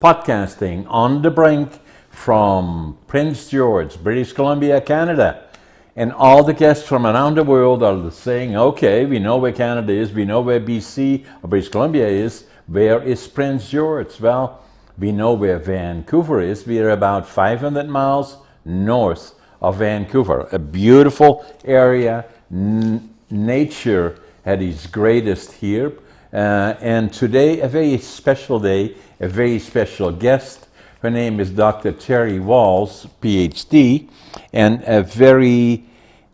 podcasting on the Brink from Prince George, British Columbia, Canada. And all the guests from around the world are saying, okay, we know where Canada is, we know where BC or British Columbia is. Where is Prince George? Well, we know where Vancouver is. We are about 500 miles north of Vancouver, a beautiful area. Nature at its greatest here. And today, a very special day, a very special guest. Her name is Dr. Terry Wahls, PhD, and a very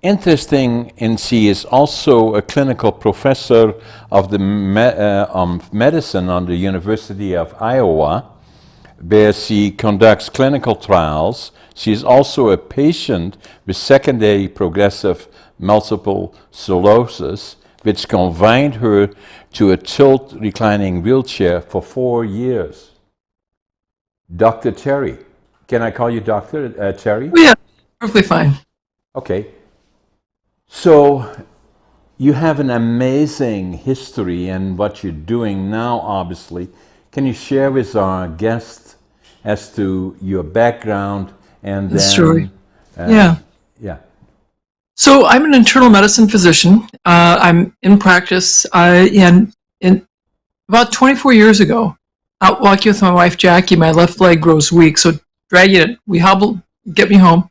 interesting, and she is also a clinical professor of the medicine on the University of Iowa, where she conducts clinical trials. She is also a patient with secondary progressive multiple sclerosis, which confined her to a tilt reclining wheelchair for 4 years. Dr. Terry, can I call you Dr. Terry? Yeah, perfectly fine. Okay. So you have an amazing history and what you're doing now, obviously. Can you share with our guests as to your background and then... Sure. Yeah. So I'm an internal medicine physician. I'm in practice, and about 24 years ago, out walking with my wife Jackie, my left leg grows weak, so dragging it, we hobble, get me home.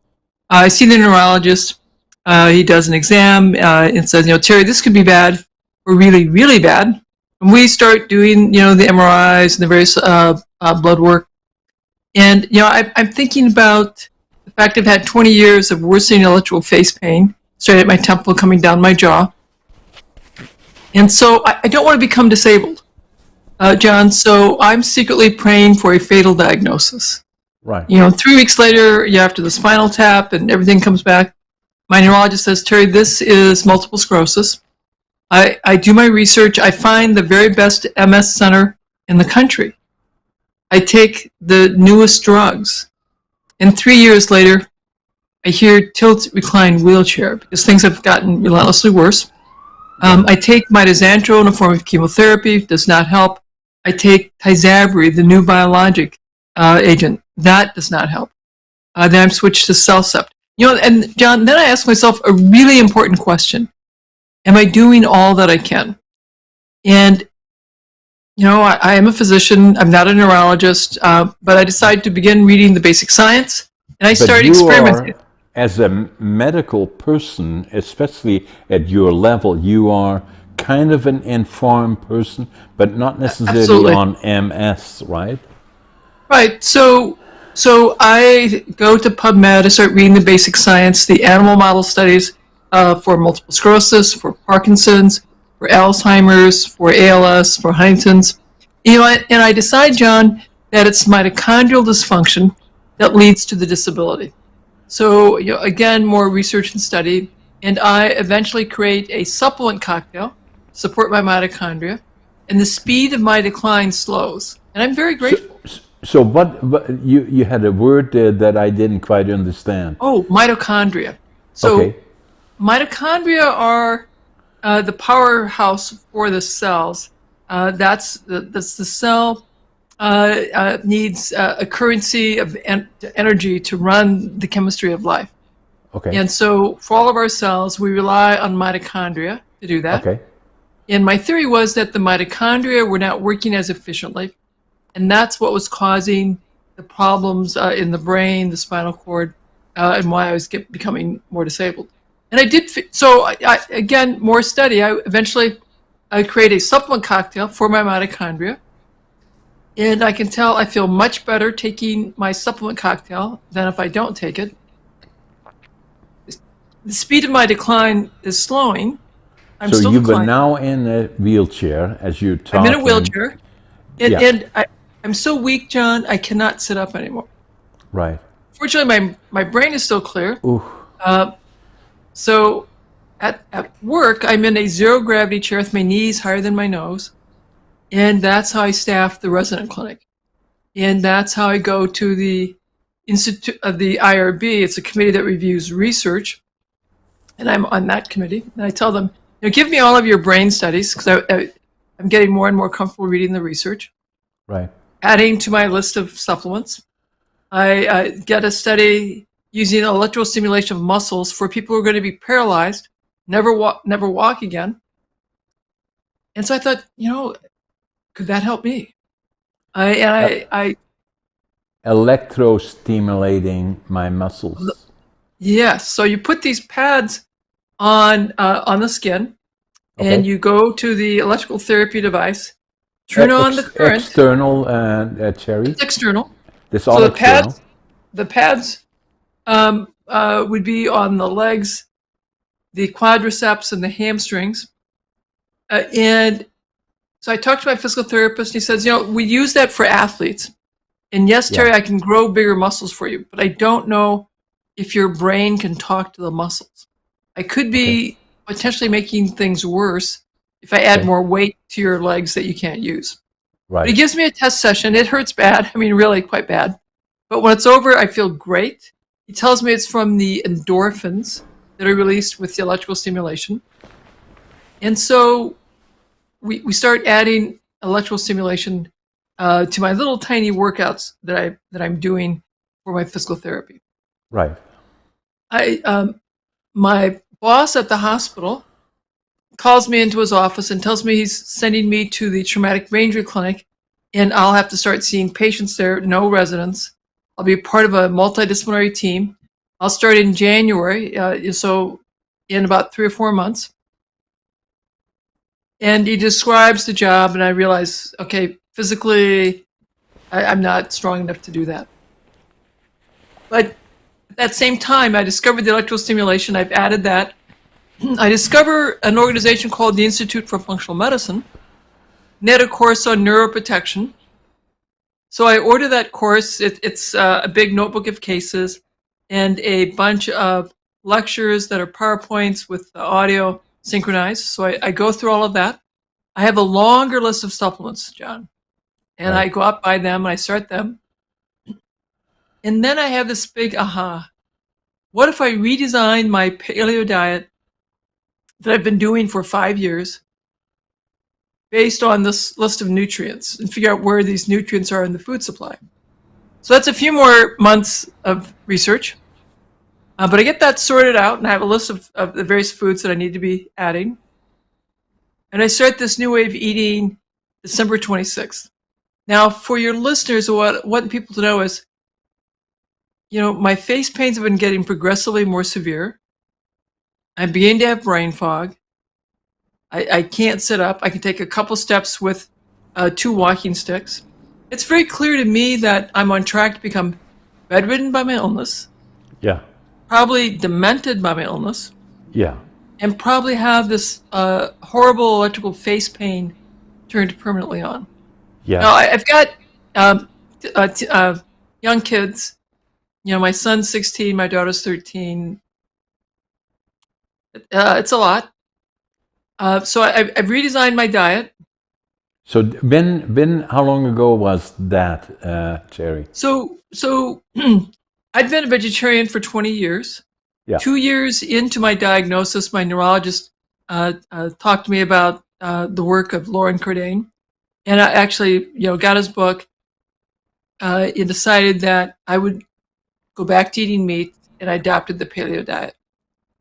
I see the neurologist. He does an exam and says, Terry, this could be bad or really, really bad. And we start doing, the MRIs and the various blood work. And, I'm thinking about the fact I've had 20 years of worsening electrical face pain, straight at my temple, coming down my jaw. And so I don't want to become disabled, John, so I'm secretly praying for a fatal diagnosis. Right. 3 weeks later, after the spinal tap and everything comes back, my neurologist says, Terry, this is multiple sclerosis. I do my research. I find the very best MS center in the country. I take the newest drugs. And 3 years later, I hear tilt recline wheelchair because things have gotten relentlessly worse. I take mitoxantrone in a form of chemotherapy, does not help. I take Tysabri, the new biologic agent, that does not help. Then I'm switched to Cellcept. And John, then I ask myself a really important question. Am I doing all that I can? And, I am a physician. I'm not a neurologist, but I decided to begin reading the basic science, and I started experimenting. As a medical person, especially at your level, you are kind of an informed person, but not necessarily Absolutely. on MS, right? Right. So I go to PubMed, I start reading the basic science, the animal model studies for multiple sclerosis, for Parkinson's, for Alzheimer's, for ALS, for Huntington's. And I decide, John, that it's mitochondrial dysfunction that leads to the disability. So, again, more research and study, and I eventually create a supplement cocktail to support my mitochondria, and the speed of my decline slows. And I'm very grateful. So what you had a word there that I didn't quite understand. Oh, mitochondria. So okay. Mitochondria are the powerhouse for the cells. That's the cell needs a currency of energy to run the chemistry of life. Okay. And so for all of our cells, we rely on mitochondria to do that. Okay. And my theory was that the mitochondria were not working as efficiently. And that's what was causing the problems in the brain, the spinal cord, and why I was becoming more disabled. And I did, again, more study. I eventually create a supplement cocktail for my mitochondria. And I can tell I feel much better taking my supplement cocktail than if I don't take it. The speed of my decline is slowing. I'm still you declining. were now in a wheelchair as you're talking. I'm in a wheelchair. And I'm so weak, John, I cannot sit up anymore. Right. Fortunately, my brain is still clear. Ooh. So at work, I'm in a zero-gravity chair with my knees higher than my nose. And that's how I staff the resident clinic. And that's how I go to the Institute of the IRB. It's a committee that reviews research. And I'm on that committee. And I tell them, give me all of your brain studies, because I'm getting more and more comfortable reading the research. Right. adding to my list of supplements. I get a study using electrical stimulation of muscles for people who are going to be paralyzed, never walk again. And so I thought, could that help me? Electro-stimulating my muscles. Yes. So you put these pads on the skin, Okay. and you go to the electrical therapy device, turn on the current. External, Cherry? It's external. This all So external? the pads would be on the legs, the quadriceps, and the hamstrings. And so I talked to my physical therapist, and he says, we use that for athletes. And yes, Terry, I can grow bigger muscles for you, but I don't know if your brain can talk to the muscles. I could be potentially making things worse if I add more weight to your legs that you can't use. Right. But he gives me a test session. It hurts bad. I mean, really quite bad. But when it's over, I feel great. He tells me it's from the endorphins that are released with the electrical stimulation. And so we start adding electrical stimulation to my little tiny workouts that I'm doing for my physical therapy. Right. My boss at the hospital calls me into his office and tells me he's sending me to the traumatic brain injury clinic, and I'll have to start seeing patients there, no residents. I'll be part of a multidisciplinary team. I'll start in January, so in about 3 or 4 months. And he describes the job, and I realize, okay, physically, I'm not strong enough to do that. But at that same time, I discovered the electrical stimulation. I've added that. I discover an organization called the Institute for Functional Medicine. And they had a course on neuroprotection. So I order that course. It's a big notebook of cases and a bunch of lectures that are PowerPoints with the audio synchronized. So I go through all of that. I have a longer list of supplements, John. And I go out, buy them, and I start them. And then I have this big aha. What if I redesign my paleo diet that I've been doing for 5 years based on this list of nutrients and figure out where these nutrients are in the food supply? So that's a few more months of research. But I get that sorted out, and I have a list of the various foods that I need to be adding. And I start this new way of eating December 26th. Now, for your listeners, what I want people to know is, my face pains have been getting progressively more severe. I'm beginning to have brain fog. I can't sit up. I can take a couple steps with 2 walking sticks. It's very clear to me that I'm on track to become bedridden by my illness. Yeah. Probably demented by my illness. Yeah. And probably have this horrible electrical face pain turned permanently on. Yeah. Now, I've got young kids. My son's 16, my daughter's 13. It's a lot. So I've redesigned my diet. So Ben, how long ago was that, Cherry? So I'd been a vegetarian for 20 years. Yeah. 2 years into my diagnosis, my neurologist talked to me about the work of Lauren Cordain. And I actually, got his book and decided that I would go back to eating meat, and I adopted the paleo diet.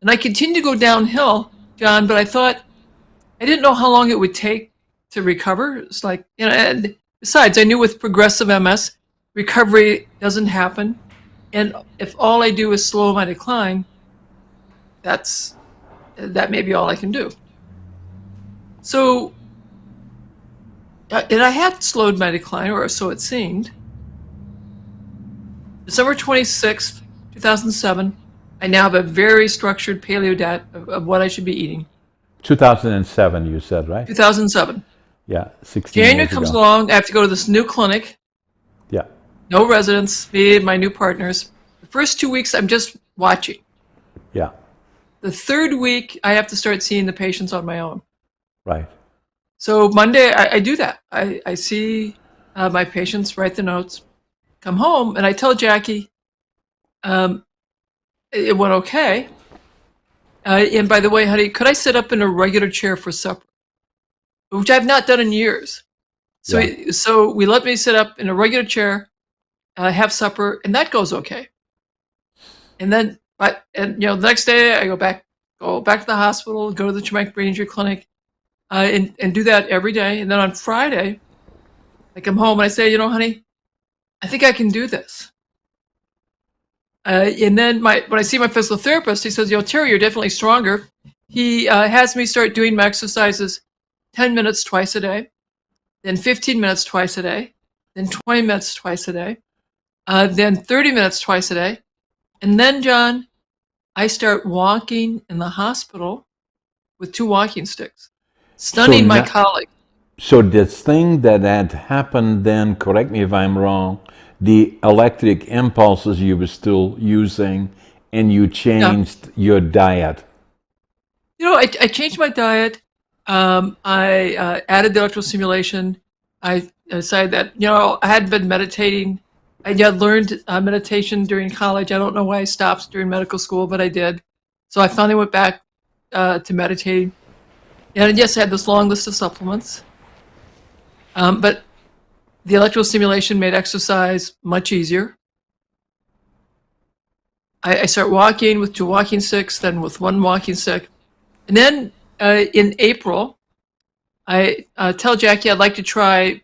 And I continued to go downhill, John, but I thought, I didn't know how long it would take to recover. It's like, and besides, I knew with progressive MS, recovery doesn't happen. And if all I do is slow my decline, that may be all I can do. So, and I had slowed my decline, or so it seemed. December 26th, 2007, I now have a very structured paleo diet of what I should be eating. 2007, you said, right? 2007. Yeah, 16 January years comes ago. along. I have to go to this new clinic. Yeah. No residents, me and my new partners. The first 2 weeks, I'm just watching. Yeah. The third week, I have to start seeing the patients on my own. Right. So Monday, I do that. I see my patients, write the notes, come home, and I tell Jackie it went okay. And by the way, honey, could I sit up in a regular chair for supper? Which I've not done in years. So, Yeah. so we let me sit up in a regular chair, have supper, and that goes okay. And then, the next day I go back to the hospital, go to the traumatic brain injury clinic, and do that every day. And then on Friday, I come home and I say, honey, I think I can do this. And then when I see my physical therapist, he says, Terry, you're definitely stronger. He has me start doing my exercises 10 minutes twice a day, then 15 minutes twice a day, then 20 minutes twice a day, then 30 minutes twice a day. And then, John, I start walking in the hospital with 2 walking sticks, So stunning my colleagues. so this thing that had happened then, correct me if I'm wrong, the electric impulses you were still using, and you Yeah. changed your diet. I changed my diet. I added the electrical stimulation. I decided that, I hadn't been meditating. I had learned meditation during college. I don't know why I stopped during medical school, but I did. So I finally went back to meditating. And yes, I had this long list of supplements. But the electrical stimulation made exercise much easier. I start walking with 2 walking sticks, then with 1 walking stick. And then in April, I tell Jackie I'd like to try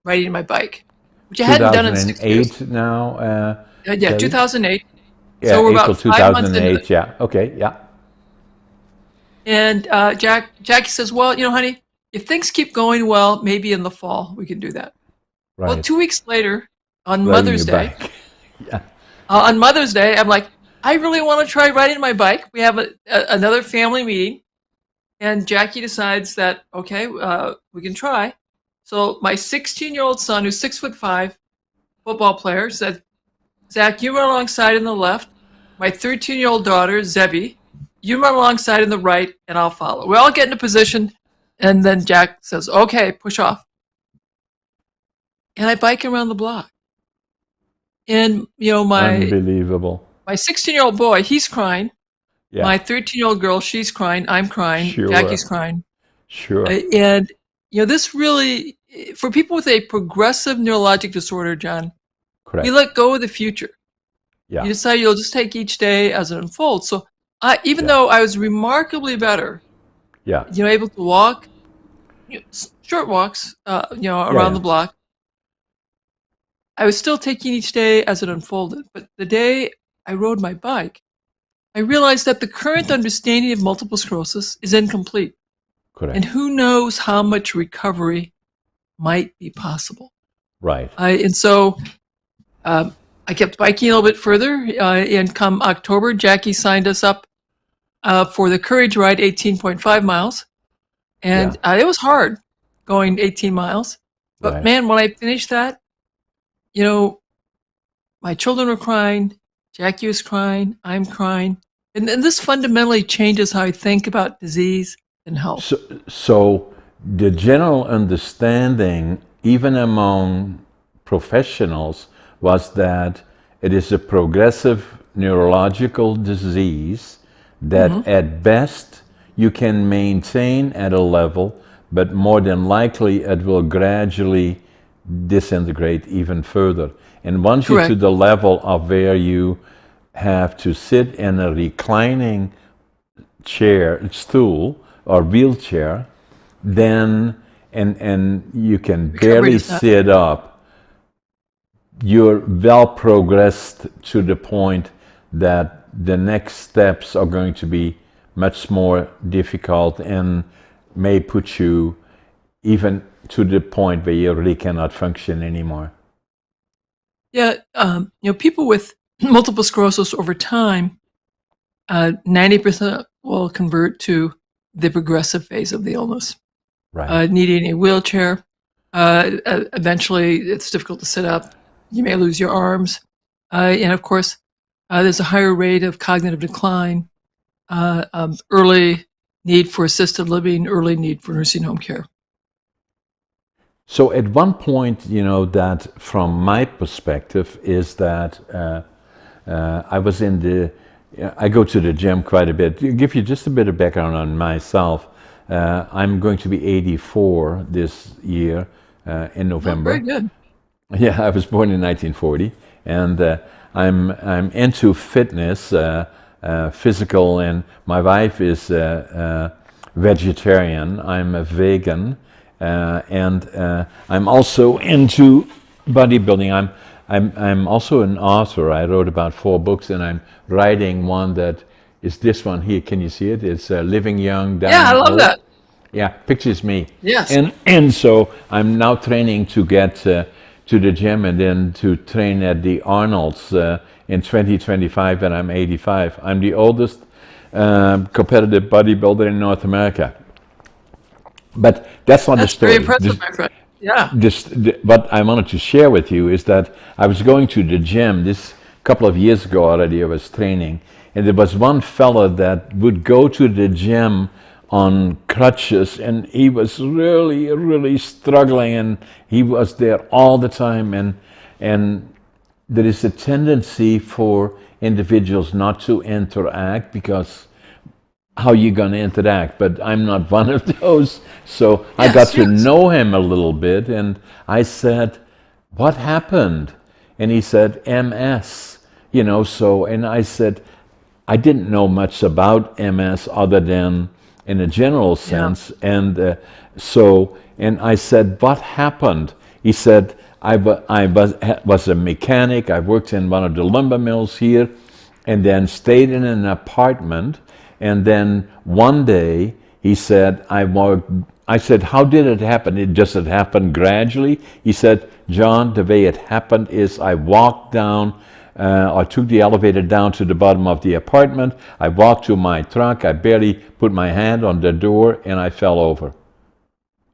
riding my bike, which I hadn't done in 6 years. 2008 now, Yeah, Terry? 2008. Yeah, So we're April about 5 months into it. 2008. Yeah. Okay. Yeah. And Jackie says, well, honey, if things keep going well, maybe in the fall we can do that. Well, Right. 2 weeks later, on Riding Mother's your Day, bike. Yeah. on Mother's Day, I'm like, I really want to try riding my bike. We have another family meeting, and Jackie decides that, okay, we can try. So my 16-year-old son, who's 6'5", football player, said, Zach, you run alongside in the left. My 13-year-old daughter, Zebby, you run alongside in the right, and I'll follow. We all get into position, and then Jack says, okay, push off. And I bike around the block. And, Unbelievable. my 16-year-old boy, he's crying. Yeah. My 13-year-old girl, she's crying. I'm crying. Sure. Jackie's crying. Sure. And, this really, for people with a progressive neurologic disorder, John, Correct. you let go of the future. Yeah. You decide you'll just take each day as it unfolds. So even Yeah. though I was remarkably better, Yeah. able to walk, short walks, around the block, I was still taking each day as it unfolded. But the day I rode my bike, I realized that the current understanding of multiple sclerosis is incomplete. Correct. And who knows how much recovery might be possible. Right. And so I kept biking a little bit further. And come October, Jackie signed us up for the Courage Ride, 18.5 miles. And it was hard going 18 miles. But Right. man, when I finished that, my children were crying, Jackie was crying, I'm crying. And this fundamentally changes how I think about disease and health. So the general understanding, even among professionals, was that it is a progressive neurological disease that at best you can maintain at a level, but more than likely it will gradually disintegrate even further. And once you're to the level of where you have to sit in a reclining stool or wheelchair, then and you can barely sit up, you're well progressed to the point that the next steps are going to be much more difficult and may put you even to the point where you really cannot function anymore. Yeah, people with multiple sclerosis over time, 90% will convert to the progressive phase of the illness, needing a wheelchair. Eventually, it's difficult to sit up. You may lose your arms. And of course, there's a higher rate of cognitive decline, early need for assisted living, early need for nursing home care. So at one point, that from my perspective is that I go to the gym quite a bit. To give you just a bit of background on myself, I'm going to be 84 this year, in Oh, very November. good. Yeah, I was born in 1940, and I'm into fitness, physical, and my wife is vegetarian. I'm a vegan, and I'm also into bodybuilding. I'm also an author. I wrote about 4 books, and I'm writing one that is this one here. Can you see it? It's Living Young, Yeah, I Dying love Old. that. Yeah, pictures me. Yes. And so I'm now training to get to the gym and then to train at the Arnold's in 2025 when I'm 85. I'm the oldest competitive bodybuilder in North America. But that's not the That's very story. impressive, my friend. Yeah. What I wanted to share with you is that I was going to the gym this couple of years ago already. I was training, and there was one fella that would go to the gym on crutches, and he was really, really struggling, and he was there all the time, and there is a tendency for individuals not to interact because how you going to interact, but I'm not one of those. So I got Yes, to yes. know him a little bit, and I said, what happened? And he said, MS, so, and I said, I didn't know much about MS other than in a general Yeah. sense. And and I said, what happened? He said, I was a mechanic. I worked in one of the lumber mills here and then stayed in an apartment. And then one day he said, I said, how did it happen? It just had happened gradually. He said, John, the way it happened is I walked down, I took the elevator down to the bottom of the apartment. I walked to my truck. I barely put my hand on the door and I fell over.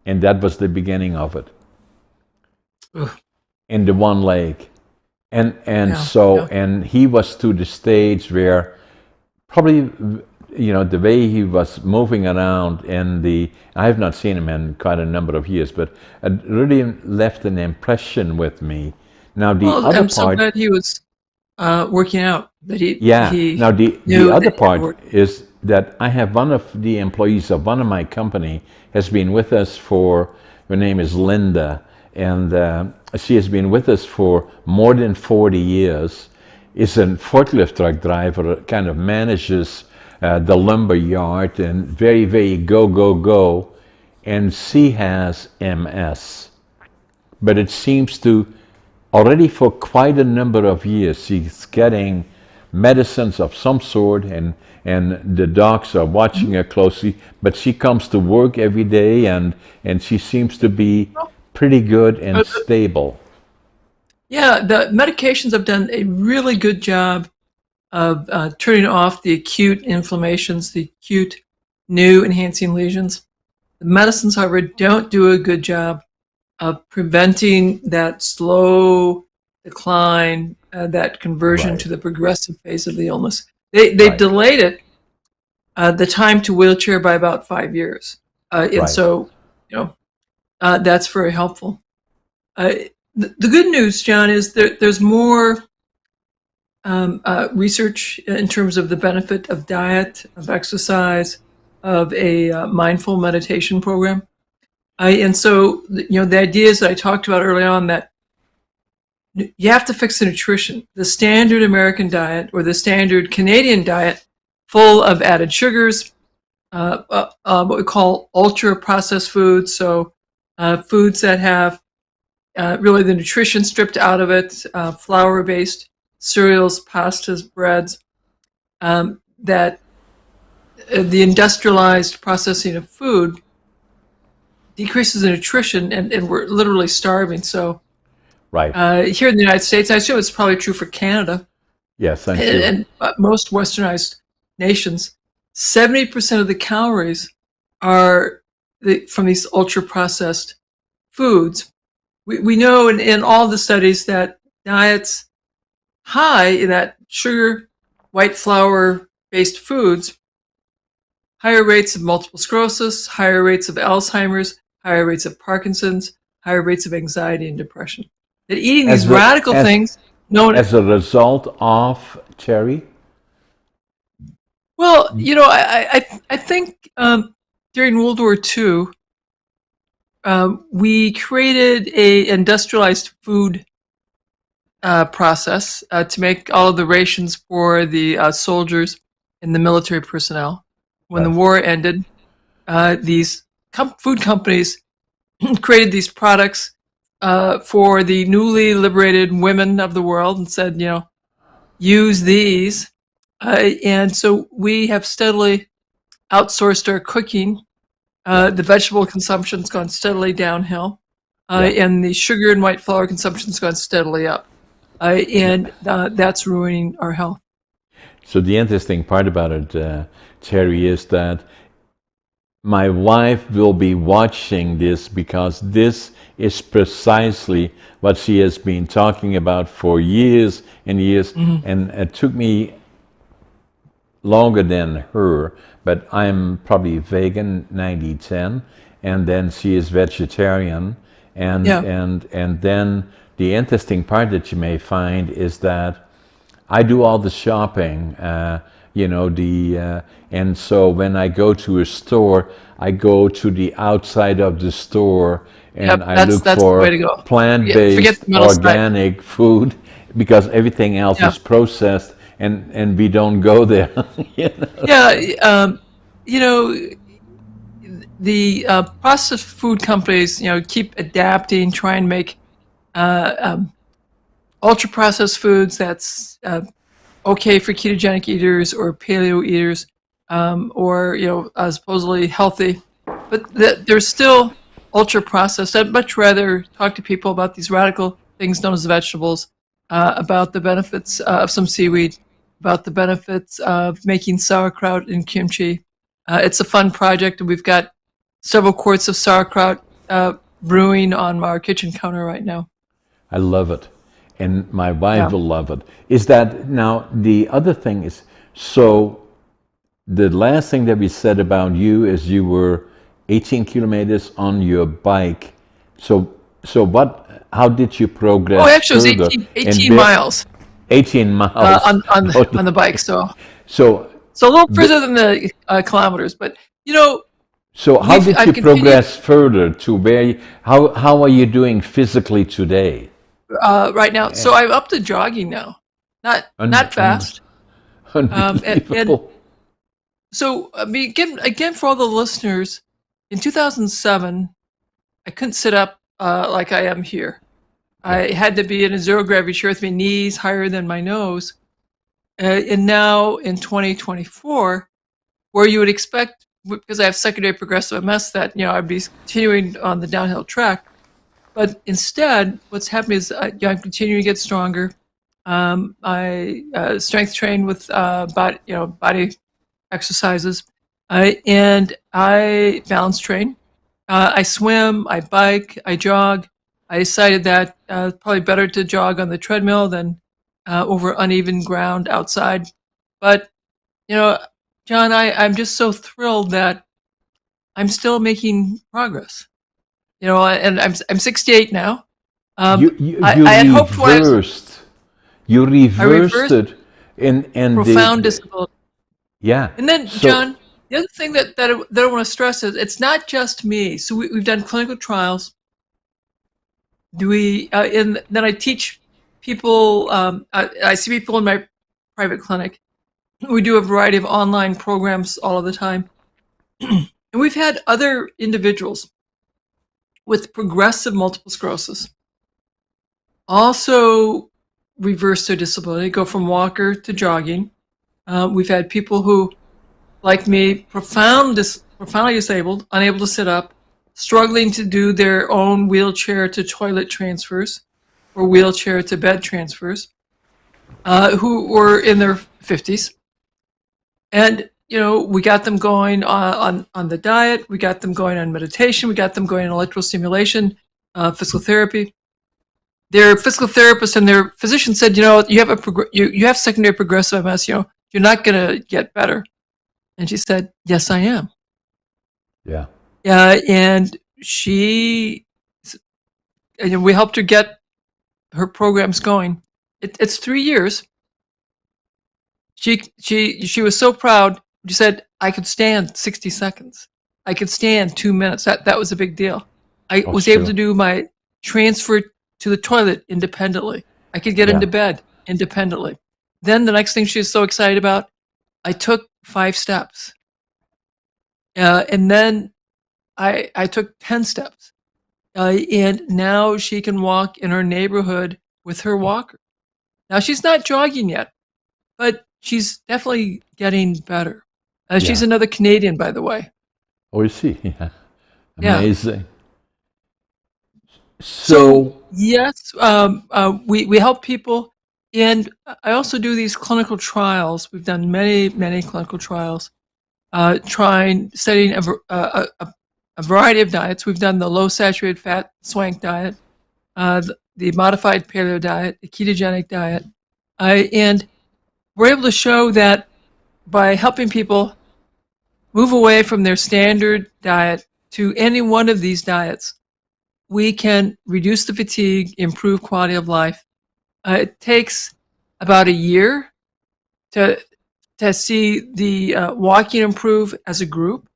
And that was the beginning of it. Ugh. In the one leg. And Yeah. so, Yeah. and he was to the stage where probably, the way he was moving around I have not seen him in quite a number of years, but it really left an impression with me. Now the Well, other I'm so part, glad he was working out, that yeah. he Now the knew other that it part worked. is that I have one of the employees of one of my company has been with us for. Her name is Linda, and she has been with us for more than 40 years. Is a forklift truck driver, kind of manages the lumber yard, and very, very go, go, go. And she has MS. But it seems to, already for quite a number of years, she's getting medicines of some sort, and the docs are watching her closely. But she comes to work every day, and she seems to be pretty good and Uh, stable. Yeah, the medications have done a really good job of turning off the acute inflammations, the acute new enhancing lesions. The medicines, however, don't do a good job of preventing that slow decline, that conversion Right, to the progressive phase of the illness. They've right, delayed it, the time to wheelchair by about 5 years. And right. so, you know, that's very helpful. Uh, the good news, John, is there's more research in terms of the benefit of diet, of exercise, of a mindful meditation program. And so, the ideas that I talked about early on, that you have to fix the nutrition. The standard American diet or the standard Canadian diet, full of added sugars, what we call ultra processed foods. So, foods that have really the nutrition stripped out of it, flour based cereals, pastas, breads, that the industrialized processing of food decreases the nutrition, and we're literally starving. So Right. here in the United States, I assume it's probably true for Canada Yes, I'm and, sure. and most westernized nations, 70% of the calories are from these ultra processed foods. We know in all the studies that diets high in that sugar, white flour based foods, higher rates of multiple sclerosis, higher rates of Alzheimer's, higher rates of Parkinson's, higher rates of anxiety and depression. That eating these As a radical as things, known as a result of Cherry. well, I think during World War II, we created a industrialized food process to make all of the rations for the soldiers and the military personnel. When the war ended, these food companies created these products for the newly liberated women of the world and said, use these. And so we have steadily outsourced our cooking. The vegetable consumption's gone steadily downhill, and the sugar and white flour consumption's gone steadily up. And that's ruining our health. So the interesting part about it, Terry, is that my wife will be watching this because this is precisely what she has been talking about for years and years. Mm-hmm. And it took me longer than her, but I'm probably vegan 90-10, and then she is vegetarian. And then the interesting part that you may find is that I do all the shopping, and so when I go to a store, I go to the outside of the store and I look for plant-based organic food, because everything else is processed, and we don't go there. The processed food companies, keep adapting, try and make ultra-processed foods that's okay for ketogenic eaters or paleo eaters, or supposedly healthy, but there's still ultra-processed. I'd much rather talk to people about these radical things known as vegetables, about the benefits of some seaweed, about the benefits of making sauerkraut and kimchi. It's a fun project, and we've got several quarts of sauerkraut brewing on our kitchen counter right now. I love it, and my wife will love it. Is that now the other thing is, so the last thing that we said about you is you were 18 kilometers on your bike. So what? How did you progress? Oh, actually, it was 18 miles. 18 miles on the bike. So a little further than the kilometers, but So how did you progress further to where? How are you doing physically today? Right now, so I'm up to jogging now, not fast. Unbelievable. So again, for all the listeners, in 2007, I couldn't sit up like I am here. I had to be in a zero gravity chair with my knees higher than my nose. And now in 2024, where you would expect, because I have secondary progressive MS, that I'd be continuing on the downhill track, but instead, what's happening is I'm continuing to get stronger. I strength train with body exercises, and I balance train. I swim, I bike, I jog. I decided that it's probably better to jog on the treadmill than over uneven ground outside. But John, I'm just so thrilled that I'm still making progress. And I'm 68 now. You reversed it in profound disability. Yeah. And then, John, the other thing that I want to stress is it's not just me. So we've done clinical trials. And then I teach people. I see people in my private clinic. We do a variety of online programs all of the time. And we've had other individuals with progressive multiple sclerosis also reverse their disability, go from walker to jogging. We've had people who, like me, profoundly disabled, unable to sit up, struggling to do their own wheelchair to toilet transfers or wheelchair to bed transfers, who were in their 50s. And we got them going on the diet. We got them going on meditation. We got them going on electrostimulation, physical therapy. Their physical therapist and their physician said, you have secondary progressive MS. You're not going to get better. And she said, yes, I am. Yeah. And we helped her get her programs going. It's 3 years. She was so proud. She said, I could stand 60 seconds. I could stand 2 minutes. That was a big deal. I was able to do my transfer to the toilet independently. I could get into bed independently. Then the next thing she was so excited about, I took 5 steps. And then I took 10 steps. And now she can walk in her neighborhood with her walker. Now she's not jogging yet, but she's definitely getting better. She's another Canadian, by the way. Oh, is she? Yeah. Amazing. Yeah. So yes, we help people, and I also do these clinical trials. We've done many clinical trials, studying a variety of diets. We've done the low saturated fat swank diet, the modified paleo diet, the ketogenic diet, and we're able to show that by helping people move away from their standard diet to any one of these diets, we can reduce the fatigue, improve quality of life. It takes about a year to see the walking improve as a group.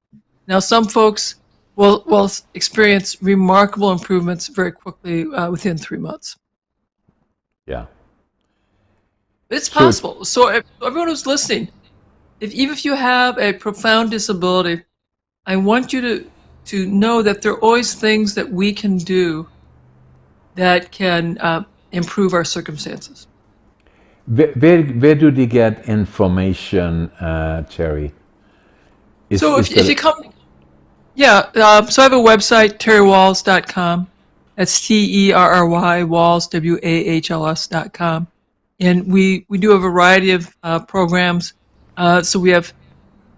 Now, some folks will experience remarkable improvements very quickly within 3 months. Yeah. It's possible. So everyone who's listening, even if you have a profound disability, I want you to know that there are always things that we can do that can improve our circumstances. Where do they get information, Terry? If you come, so I have a website, terrywahls.com. That's TERRY Wahls, WAHLS.com. And we do a variety of programs. So we have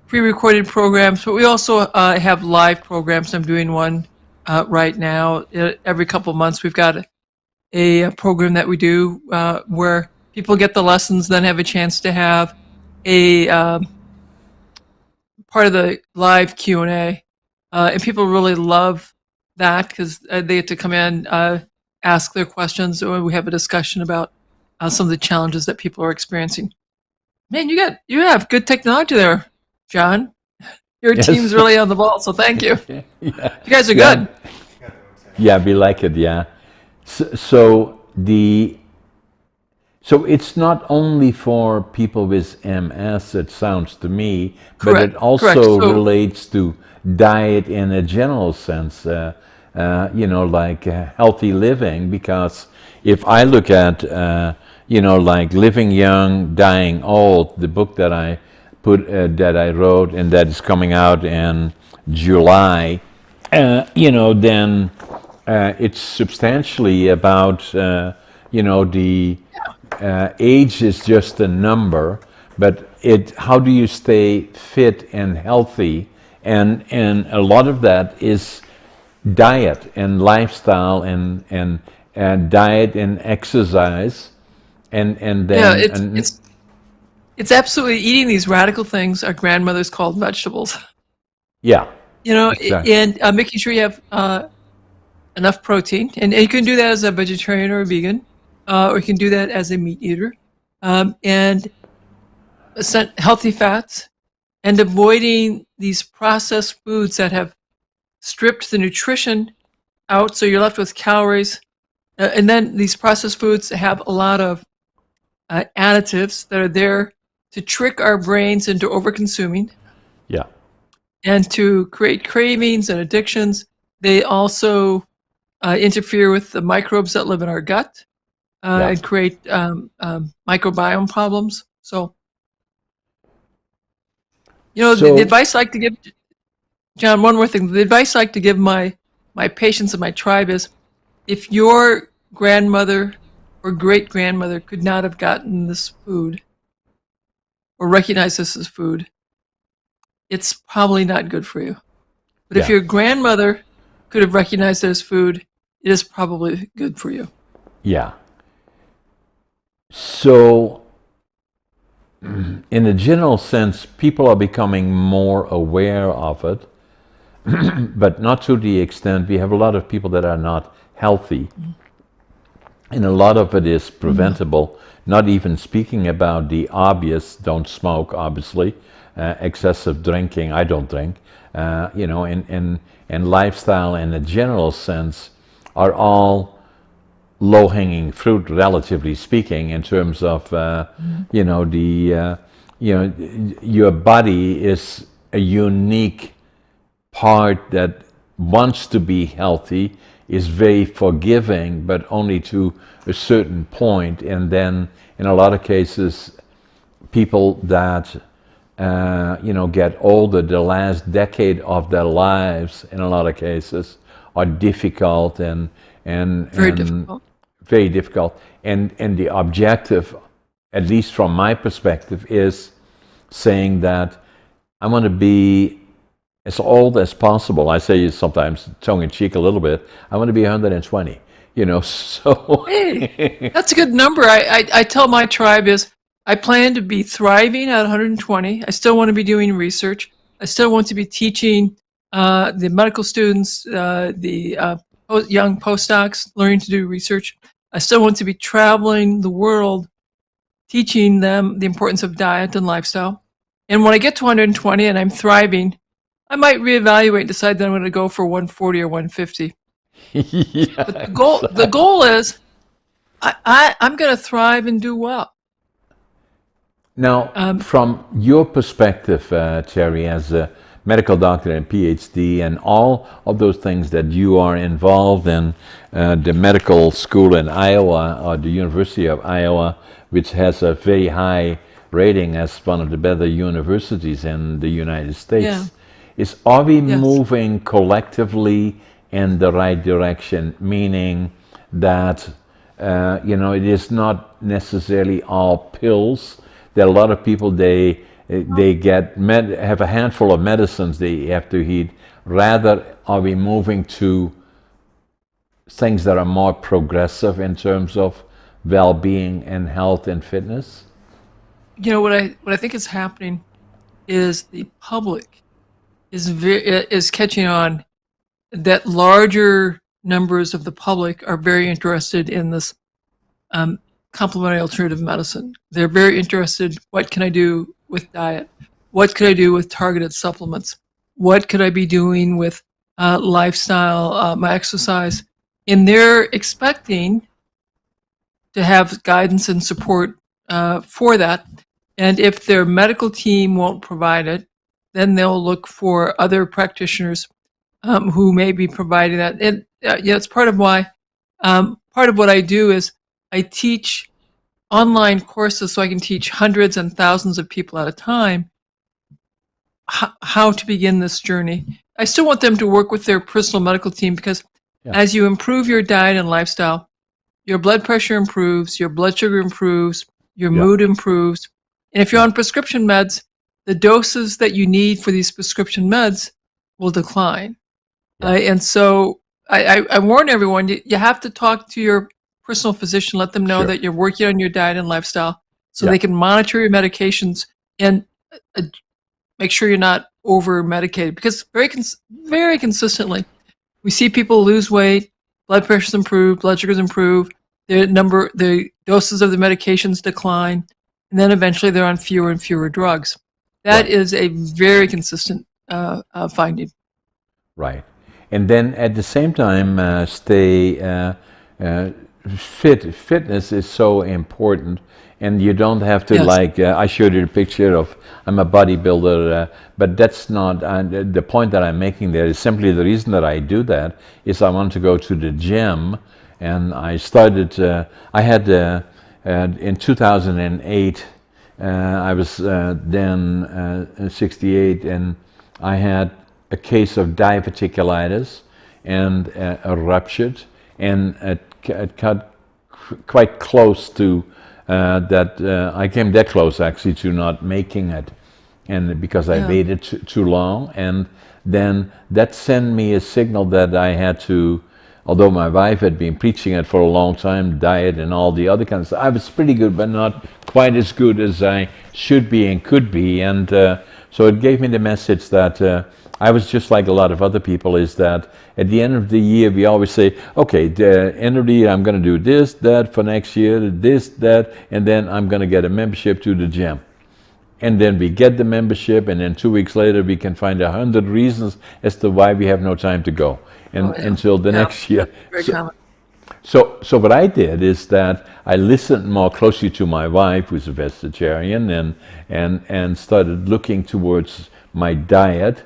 pre-recorded programs, but we also have live programs. I'm doing one right now. Every couple of months, we've got a program that we do where people get the lessons, then have a chance to have a part of the live Q&A. And people really love that because they get to come in, ask their questions, or we have a discussion about some of the challenges that people are experiencing. Man, you have good technology there, John. Your team's really on the ball, so thank you. You guys are good. Yeah, we like it. Yeah. So it's not only for people with MS. It sounds to me, but it also relates to diet in a general sense. Like healthy living. Because if I look at like Living Young, Dying Old, the book that I wrote and that is coming out in July, then it's substantially about, the age is just a number, but how do you stay fit and healthy? And a lot of that is diet and lifestyle and diet and exercise. And then it's absolutely eating these radical things our grandmothers called vegetables. Yeah. Exactly. And making sure you have enough protein, and you can do that as a vegetarian or a vegan, or you can do that as a meat eater, and healthy fats, and avoiding these processed foods that have stripped the nutrition out, so you're left with calories. And then these processed foods have a lot of additives that are there to trick our brains into over-consuming. Yeah. And to create cravings and addictions. They also interfere with the microbes that live in our gut and create microbiome problems. So, the advice I like to give, John, one more thing. The advice I like to give my patients and my tribe is, if your grandmother or great-grandmother could not have gotten this food or recognized this as food, it's probably not good for you. But if your grandmother could have recognized it as food, it is probably good for you. Yeah. So, in a general sense, people are becoming more aware of it, but not to the extent. We have a lot of people that are not healthy. And a lot of it is preventable, not even speaking about the obvious. Don't smoke, obviously, excessive drinking. I don't drink, and and lifestyle in a general sense are all low-hanging fruit, relatively speaking, in terms of you know, your body is a unique part that wants to be healthy, is very forgiving, but only to a certain point. And then in a lot of cases, people that you know, get older, the last decade of their lives in a lot of cases are difficult and Very difficult. very difficult. And the objective, at least from my perspective, is saying that I want to be as old as possible. I say sometimes tongue in cheek a little bit. I want to be 120. You know, so Hey, that's a good number. I tell my tribe is I plan to be thriving at 120. I still want to be doing research. I still want to be teaching the medical students, young postdocs learning to do research. I still want to be traveling the world, teaching them the importance of diet and lifestyle. And when I get to 120 and I'm thriving, I might reevaluate and decide that I'm going to go for 140 or 150. yeah, But the goal is I'm going to thrive and do well. Now, from your perspective, Terry, as a medical doctor and PhD, and all of those things that you are involved in, the medical school in Iowa, or the University of Iowa, which has a very high rating as one of the better universities in the United States, are we moving collectively in the right direction? Meaning that you know, it is not necessarily all pills. There are a lot of people, they have a handful of medicines they have to eat. Rather, are we moving to things that are more progressive in terms of well-being and health and fitness? You know, what I think is happening is the public is catching on that larger numbers of the public are very interested in this complementary alternative medicine. They're very interested, what can I do with diet? What could I do with targeted supplements? What could I be doing with lifestyle, my exercise? And they're expecting to have guidance and support for that. And if their medical team won't provide it, then they'll look for other practitioners who may be providing that. And yeah, it's part of why, part of what I do is I teach online courses so I can teach hundreds and thousands of people at a time how to begin this journey. I still want them to work with their personal medical team because as you improve your diet and lifestyle, your blood pressure improves, your blood sugar improves, your mood improves. And if you're on prescription meds, the doses that you need for these prescription meds will decline. And so I warn everyone, you have to talk to your personal physician, let them know that you're working on your diet and lifestyle so they can monitor your medications and make sure you're not over medicated, because very consistently we see people lose weight, blood pressures improve, blood sugars improve, the doses of the medications decline, and then eventually they're on fewer and fewer drugs. That is a very consistent finding. Right. And then at the same time, stay fit. Fitness is so important, and you don't have to I showed you a picture of, I'm a bodybuilder, but that's not the point that I'm making there. Is simply the reason that I do that is I want to go to the gym, and I started. I had in 2008. I was then 68, and I had a case of diverticulitis and a ruptured, and it got quite close to that. I came that close actually to not making it, and because I waited too long, and then that sent me a signal that I had to. Although my wife had been preaching it for a long time, diet and all the other kinds of stuff, I was pretty good, but not quite as good as I should be and could be. And so it gave me the message that I was just like a lot of other people, is that at the end of the year, we always say, okay, the end of the year, I'm going to do this, that for next year, this, that, and then I'm going to get a membership to the gym. and then we get the membership, and then 2 weeks later we can find 100 reasons as to why we have no time to go, and until the next year. Very common. So what I did is that I listened more closely to my wife, who's a vegetarian, and started looking towards my diet,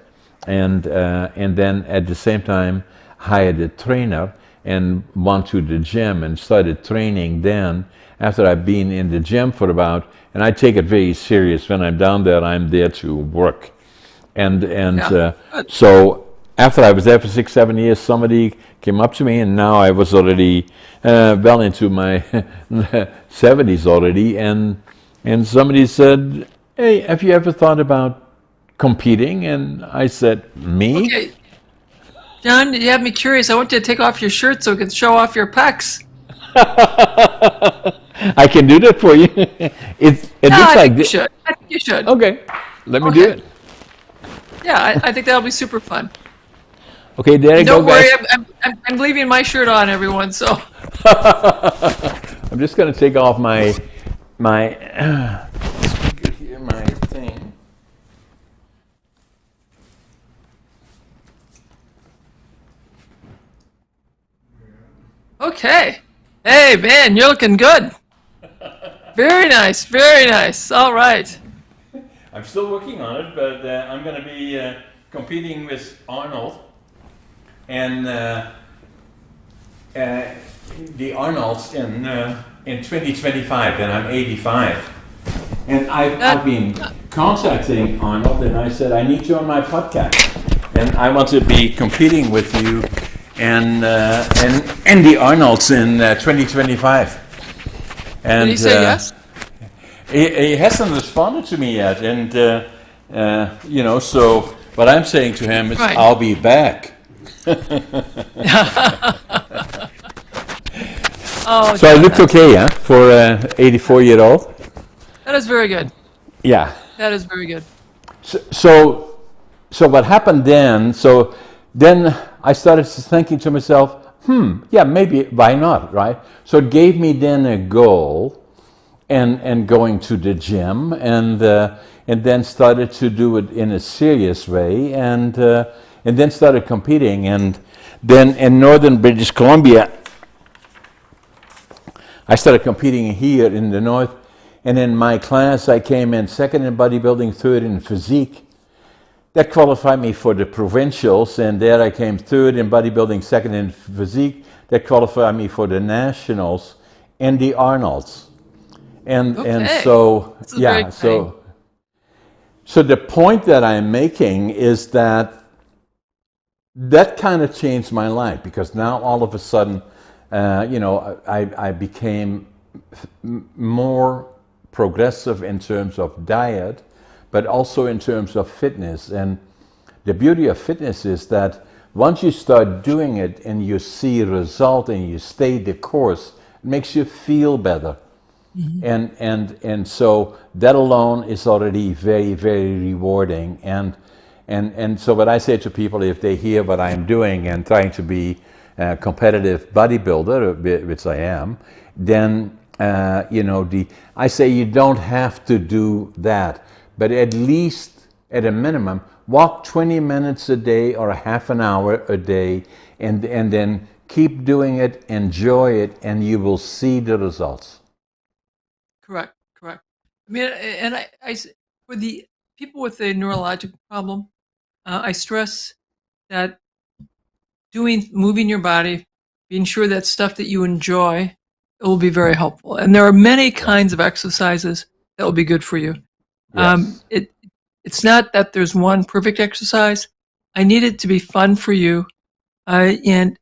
and then at the same time hired a trainer and went to the gym and started training then. After I've been in the gym for about, and I take it very serious. When I'm down there, I'm there to work, so after I was there for 6-7 years, somebody came up to me, and now I was already well into my 70s already, and somebody said, "Hey, have you ever thought about competing?" And I said, "Me?" Okay. John, you have me curious. I want you to take off your shirt so we can show off your pecs. I can do that for you. It looks like you should. I think you should. Okay, let me do it. Yeah, I think that'll be super fun. Okay, there you go, Don't worry, guys. I'm leaving my shirt on, everyone. So I'm just going to take off my thing. okay. Hey, man, you're looking good. Very nice, very nice. All right. I'm still working on it, but I'm going to be competing with Arnold, and the Arnolds in 2025, and I'm 85. And I've been contacting Arnold, and I said, I need you on my podcast, and I want to be competing with you and the Arnolds in 2025. And Did he say yes? He hasn't responded to me yet, and so what I'm saying to him is, Right. I'll be back. Oh, So I looked okay, huh, for 84-year-old. that is very good. Yeah. That is very good. So what happened then? So then I started thinking to myself, yeah, maybe, why not, right? So it gave me then a goal, and going to the gym, and then started to do it in a serious way, and then started competing, and then in northern British Columbia, I started competing here in the north, and in my class I came in second in bodybuilding, third in physique. That qualified me for the provincials, and there I came third in bodybuilding, second in physique. That qualified me for the nationals and the Arnolds. And so, yeah, so the point that I'm making is that kind of changed my life, because now all of a sudden, I became more progressive in terms of diet, but also in terms of fitness. And the beauty of fitness is that once you start doing it and you see a result and you stay the course, it makes you feel better. Mm-hmm. And so that alone is already very, very rewarding. And so what I say to people, if they hear what I'm doing and trying to be a competitive bodybuilder, which I am, then I say you don't have to do that, but at least at a minimum, walk 20 minutes a day or a half an hour a day, and then keep doing it, enjoy it, and you will see the results. Correct. I mean, and I for the people with a neurological problem, I stress that moving your body, being sure that stuff that you enjoy, it will be very helpful. And there are many kinds of exercises that will be good for you. Yes. It's not that there's one perfect exercise. I need it to be fun for you, and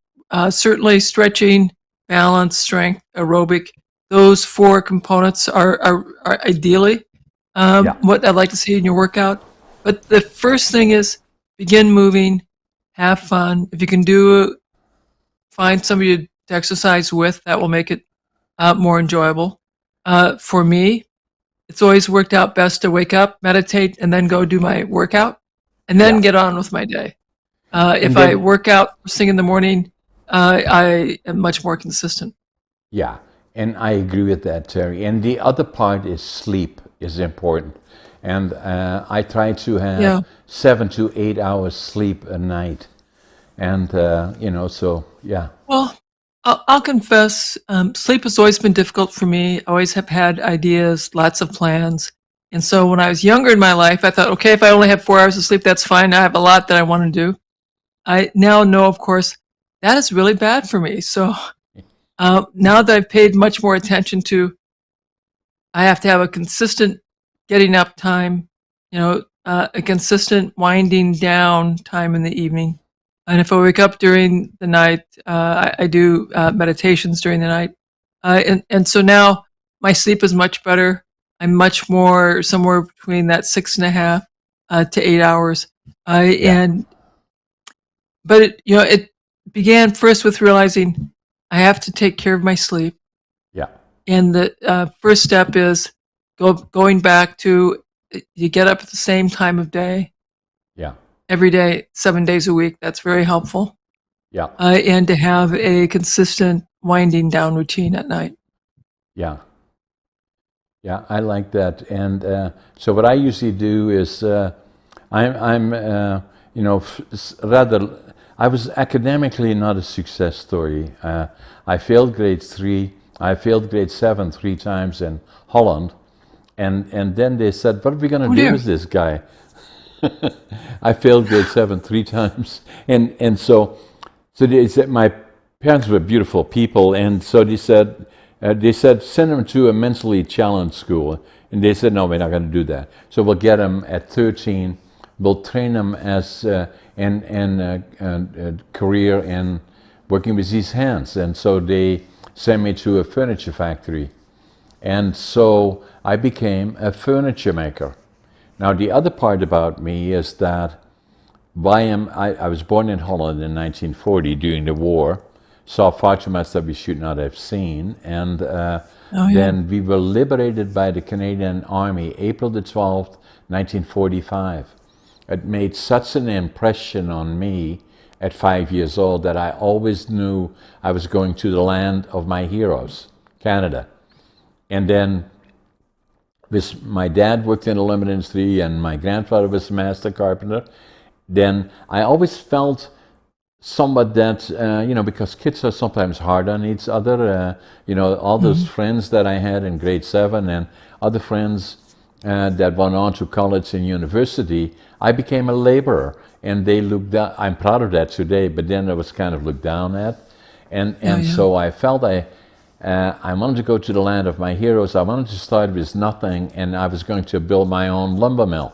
certainly stretching, balance, strength, aerobic. Those 4 components are ideally what I'd like to see in your workout. But the first thing is begin moving, have fun. If you can find somebody to exercise with, that will make it more enjoyable. For me, it's always worked out best to wake up, meditate, and then go do my workout, and then get on with my day. If I work out first thing in the morning, I am much more consistent. Yeah, and I agree with that, Terry. And the other part is sleep is important. And I try to have Yeah. 7 to 8 hours sleep a night. And, so, yeah. Well, I'll confess, sleep has always been difficult for me. I always have had ideas, lots of plans. And so when I was younger in my life, I thought, okay, if I only have 4 hours of sleep, that's fine. I have a lot that I want to do. I now know, of course, that is really bad for me. So now that I've paid much more attention to, I have to have a consistent getting up time, a consistent winding down time in the evening. And if I wake up during the night, I do meditations during the night. And so now my sleep is much better. I'm much more somewhere between that 6.5 to 8 hours. Yeah. But it began first with realizing I have to take care of my sleep. Yeah. And the first step is going back to you get up at the same time of day Yeah. every day, 7 days a week. That's very helpful. Yeah. And to have a consistent winding down routine at night. Yeah. Yeah, I like that. And so what I usually do is I'm rather, I was academically not a success story. I failed grade 3. I failed grade 7 3 times in Holland. And then they said, what are we going to do with this guy? I failed grade 7 3 times. And so they said, my parents were beautiful people. And so they said, send him to a mentally challenged school. And they said, no, we're not going to do that. So we'll get him at 13. We'll train him as in career in working with his hands. And so they sent me to a furniture factory. And so I became a furniture maker. Now, the other part about me is that I was born in Holland in 1940 during the war, saw far too much that we should not have seen, and then we were liberated by the Canadian Army April the 12th, 1945. It made such an impression on me at 5 years old that I always knew I was going to the land of my heroes, Canada. And then my dad worked in the lumber industry and my grandfather was a master carpenter. Then I always felt somewhat that, because kids are sometimes hard on each other, all those friends that I had in grade 7 and other friends that went on to college and university, I became a laborer. And they looked down, I'm proud of that today, but then I was kind of looked down at. So I felt I wanted to go to the land of my heroes. I wanted to start with nothing, and I was going to build my own lumber mill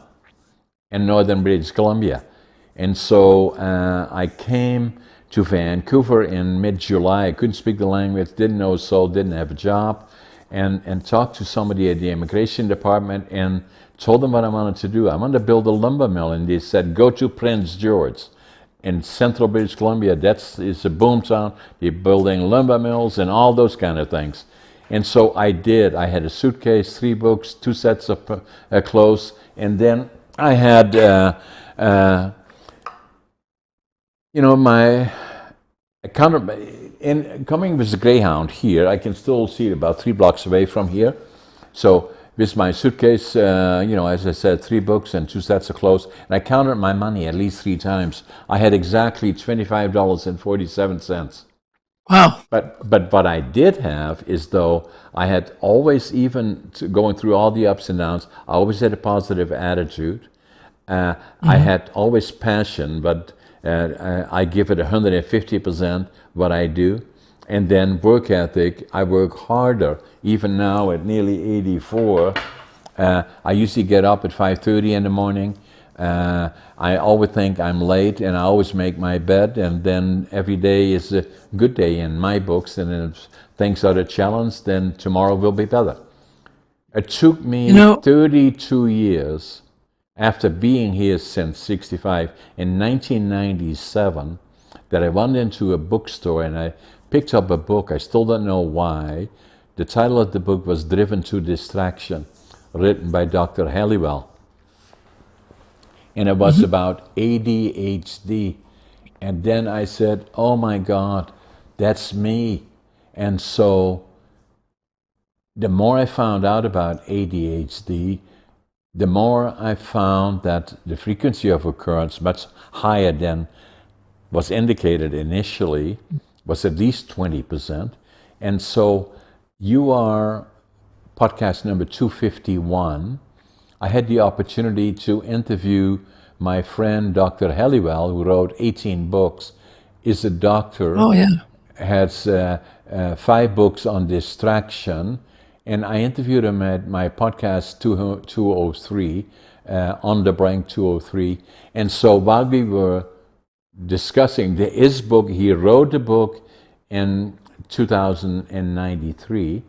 in northern British Columbia. And so I came to Vancouver in mid-July. I couldn't speak the language, didn't know a soul, didn't have a job, and talked to somebody at the immigration department and told them what I wanted to do. I wanted to build a lumber mill, and they said, go to Prince George. In central British Columbia, it's a boom town. They're building lumber mills and all those kind of things. And so I did. I had a suitcase, 3 books, 2 sets of clothes, and then I had, my coming with the Greyhound here, I can still see it about 3 blocks away from here. So with my suitcase, as I said, 3 books and 2 sets of clothes, and I counted my money at least 3 times. I had exactly $25.47. Wow. But what I did have is, though, I had always, even going through all the ups and downs, I always had a positive attitude. I had always passion, but I give it 150% what I do. And then work ethic, I work harder. Even now at nearly 84, I usually get up at 5:30 in the morning. I always think I'm late, and I always make my bed, and then every day is a good day in my books, and if things are a challenge, then tomorrow will be better. It took me 32 years after being here since 65, in 1997, that I went into a bookstore and I picked up a book. I still don't know why. The title of the book was Driven to Distraction, written by Dr. Halliwell. And it was about ADHD. And then I said, oh my God, that's me. And so the more I found out about ADHD, the more I found that the frequency of occurrence much higher than was indicated initially, was at least 20%. And so you are podcast number 251. I had the opportunity to interview my friend Dr. Halliwell, who wrote 18 books, is a doctor, Oh, yeah. has 5 books on distraction, and I interviewed him at my podcast 203, on the Brink 203. And so while we were discussing his book, he wrote the book in 2093,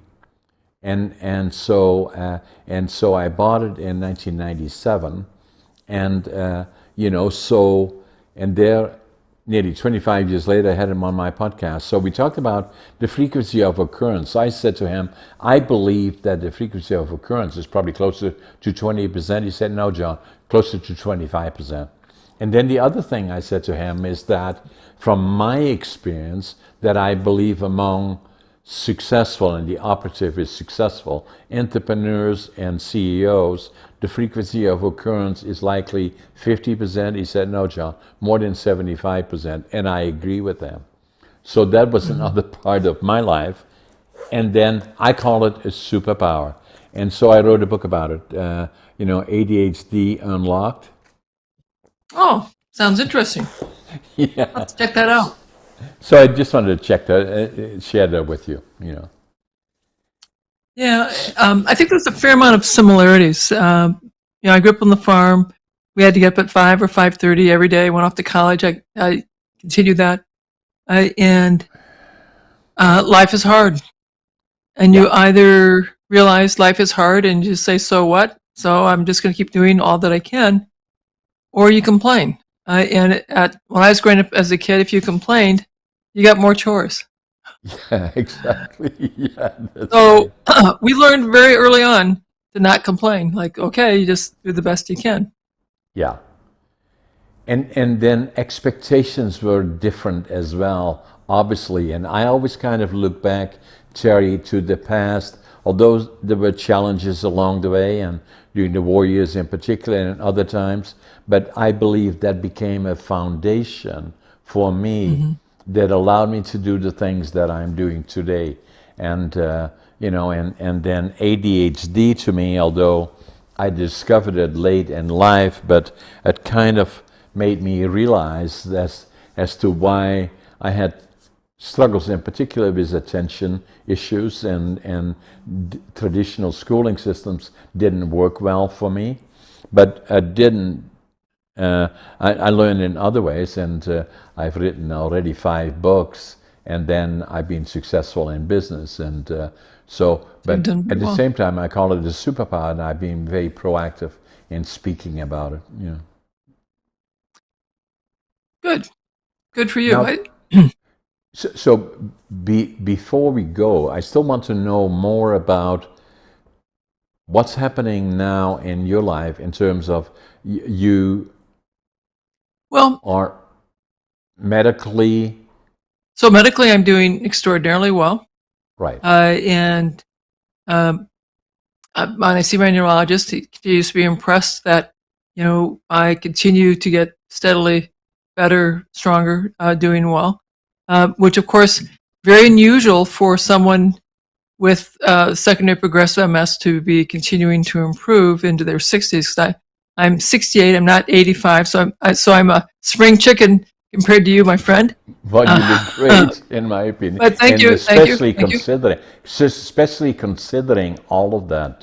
and so I bought it in 1997, and and there, nearly 25 years later, I had him on my podcast. So we talked about the frequency of occurrence. I said to him, I believe that the frequency of occurrence is probably closer to 20%. He said, no, John, closer to 25%. And then the other thing I said to him is that from my experience, that I believe among successful, and the operative is successful, entrepreneurs and CEOs, the frequency of occurrence is likely 50%. He said, no, John, more than 75%. And I agree with them. So that was another part of my life. And then I call it a superpower. And so I wrote a book about it, ADHD Unlocked. Oh, sounds interesting. Yeah. Let's check that out. So I just wanted to share that with you, Yeah, I think there's a fair amount of similarities. I grew up on the farm. We had to get up at 5 or 5:30 every day. Went off to college. I continued that, and life is hard. And you either realize life is hard and you just say, "So what? So I'm just going to keep doing all that I can," or you complain. When I was growing up as a kid, if you complained, you got more chores. Yeah, exactly. Yeah, that's So right. we learned very early on to not complain. Like, okay, you just do the best you can. Yeah. And then expectations were different as well, obviously. And I always kind of look back, Terry, to the past, although there were challenges along the way and during the war years in particular and other times. But I believe that became a foundation for me that allowed me to do the things that I'm doing today. And, and then ADHD to me, although I discovered it late in life, but it kind of made me realize as to why I had struggles in particular with attention issues, and traditional schooling systems didn't work well for me. But I learned in other ways, and I've written already 5 books, and then I've been successful in business. And but at the same time, I call it a superpower, and I've been very proactive in speaking about it. Good for you. Now, before we go, I still want to know more about what's happening now in your life in terms of you are medically. So medically, I'm doing extraordinarily well. Right. And when I see my neurologist, he continues to be impressed that, I continue to get steadily better, stronger, doing well, which of course, very unusual for someone with secondary progressive MS to be continuing to improve into their 60s. I'm 68. I'm not 85, so I'm a spring chicken compared to you, my friend. Well, you did great, in my opinion. But thank you. Especially considering all of that,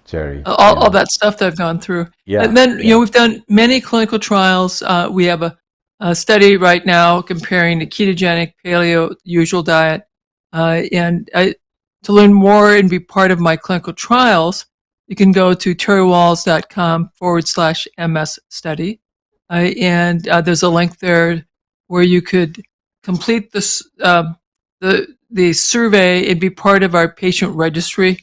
Terry. All that stuff that I've gone through. Yeah. And then we've done many clinical trials. We have a study right now comparing the ketogenic, paleo, usual diet, and to learn more and be part of my clinical trials, you can go to terrywahls.com/MS study. And there's a link there where you could complete this, the survey and be part of our patient registry.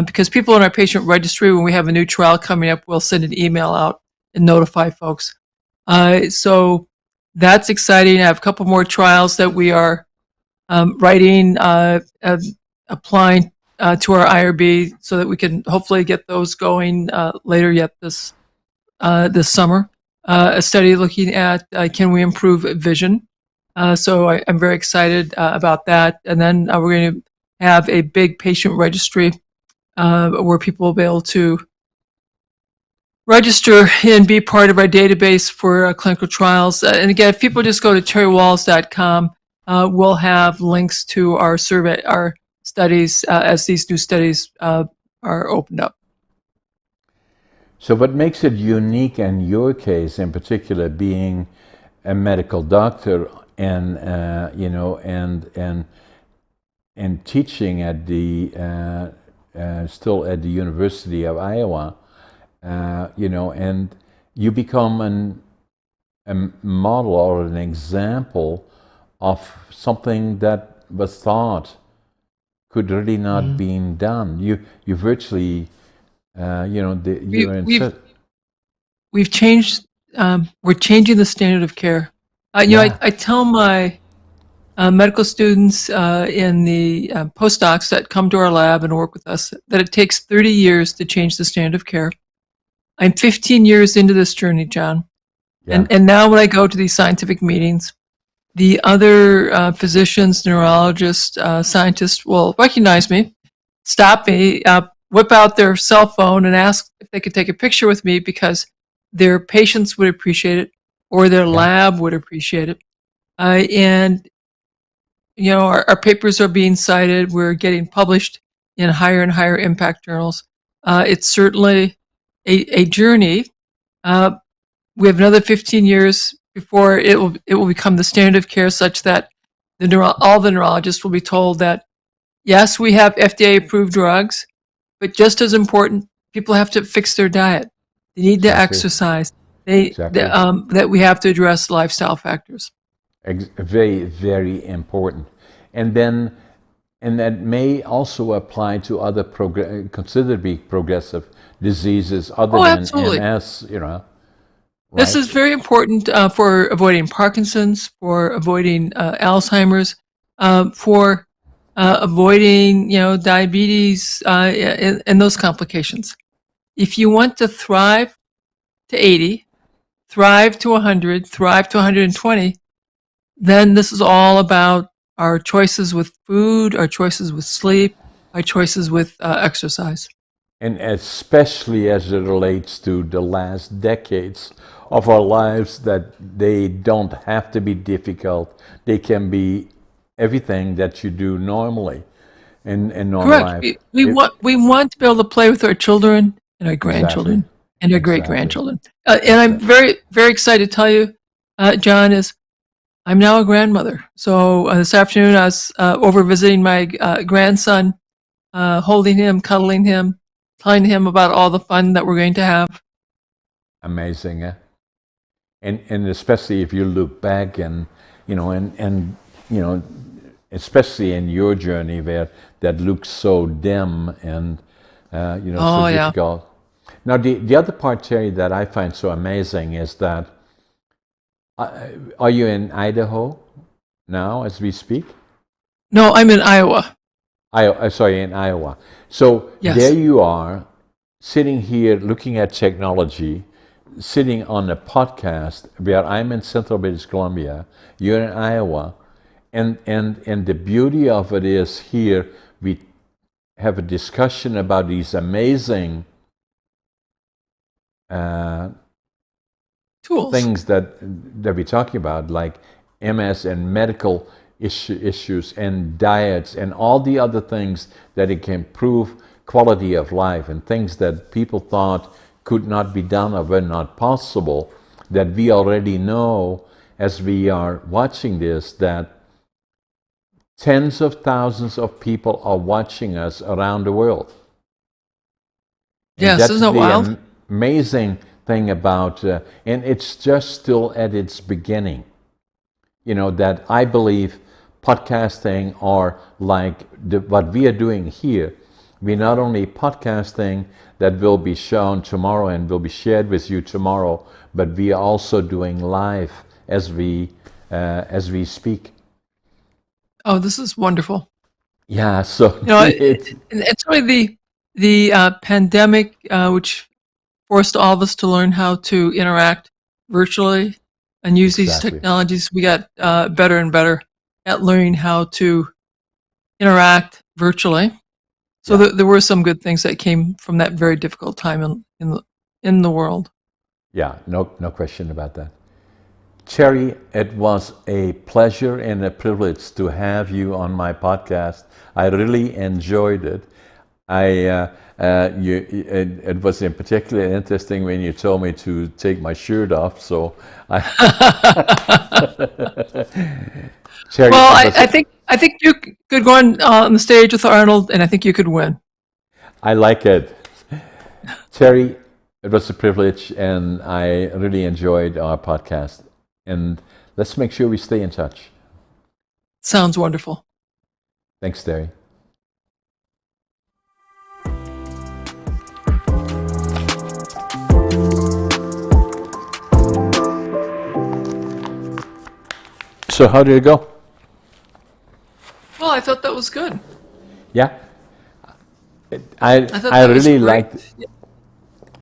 Because people in our patient registry, when we have a new trial coming up, we'll send an email out and notify folks. So that's exciting. I have a couple more trials that we are writing, applying to our IRB so that we can hopefully get those going later yet this summer. A study looking at can we improve vision. So I'm very excited about that. And then we're going to have a big patient registry where people will be able to register and be part of our database for clinical trials. And again, if people just go to terrywahls.com, we'll have links to our survey, our studies as these new studies are opened up. So what makes it unique in your case, in particular, being a medical doctor and and teaching at the still at the University of Iowa, and you become a model or an example of something that was thought could really not be done. You virtually. We've changed. We're changing the standard of care. I tell my medical students in the postdocs that come to our lab and work with us that it takes 30 years to change the standard of care. I'm 15 years into this journey, John, and now when I go to these scientific meetings, the other physicians, neurologists, scientists will recognize me, stop me, whip out their cell phone and ask if they could take a picture with me because their patients would appreciate it or their lab would appreciate it. And our papers are being cited. We're getting published in higher and higher impact journals. It's certainly a journey. We have another 15 years before it will become the standard of care, such that all the neurologists will be told that yes, we have FDA-approved drugs, but just as important, people have to fix their diet. They need to exercise. That we have to address lifestyle factors. Very, very important. And that may also apply to other considered be progressive diseases other than absolutely. MS. Right? This is very important for avoiding Parkinson's, for avoiding Alzheimer's, for avoiding diabetes and those complications. If you want to thrive to 80, thrive to 100, thrive to 120, then this is all about our choices with food, our choices with sleep, our choices with exercise. And especially as it relates to the last decades of our lives, that they don't have to be difficult. They can be everything that you do normally in normal life. We want to be able to play with our children and our grandchildren and our great-grandchildren. And I'm very, very excited to tell you, John, I'm now a grandmother. So this afternoon I was over visiting my grandson, holding him, cuddling him, telling him about all the fun that we're going to have. Amazing, eh? And especially if you look back and especially in your journey where that looks so dim and so difficult. Now the other part, Terry, that I find so amazing is that are you in Idaho now as we speak? No, I'm in Iowa. In Iowa. So there you are, sitting here looking at technology, sitting on a podcast where I'm in Central British Columbia, you're in Iowa, and the beauty of it is here we have a discussion about these amazing tools, things that we're talking about, like MS and medical issues and diets and all the other things that it can improve quality of life and things that people thought could not be done or were not possible, that we already know as we are watching this, that tens of thousands of people are watching us around the world. Yes, isn't that wild? Amazing thing about, and it's just still at its beginning. That I believe podcasting are like what we are doing here. We're not only podcasting that will be shown tomorrow and will be shared with you tomorrow, but we are also doing live as we speak. Oh, this is wonderful. Yeah, so You know, it's really the pandemic, which forced all of us to learn how to interact virtually and use these exactly. technologies. We got better and better at learning how to interact virtually. So Yeah, there were some good things that came from that very difficult time in the world. yeah, no question about that. Cherry, it was a pleasure and a privilege to have you on my podcast. I really enjoyed it. It was in particular interesting when you told me to take my shirt off. So, I, Cherry, Well, it was. I think you could go on the stage with Arnold, and I think you could win. I like it, Cherry. It was a privilege, and I really enjoyed our podcast. And let's make sure we stay in touch. Sounds wonderful. Thanks, Terry. So, how did it go? Well, I thought that was good. Yeah, I thought I that was really great. liked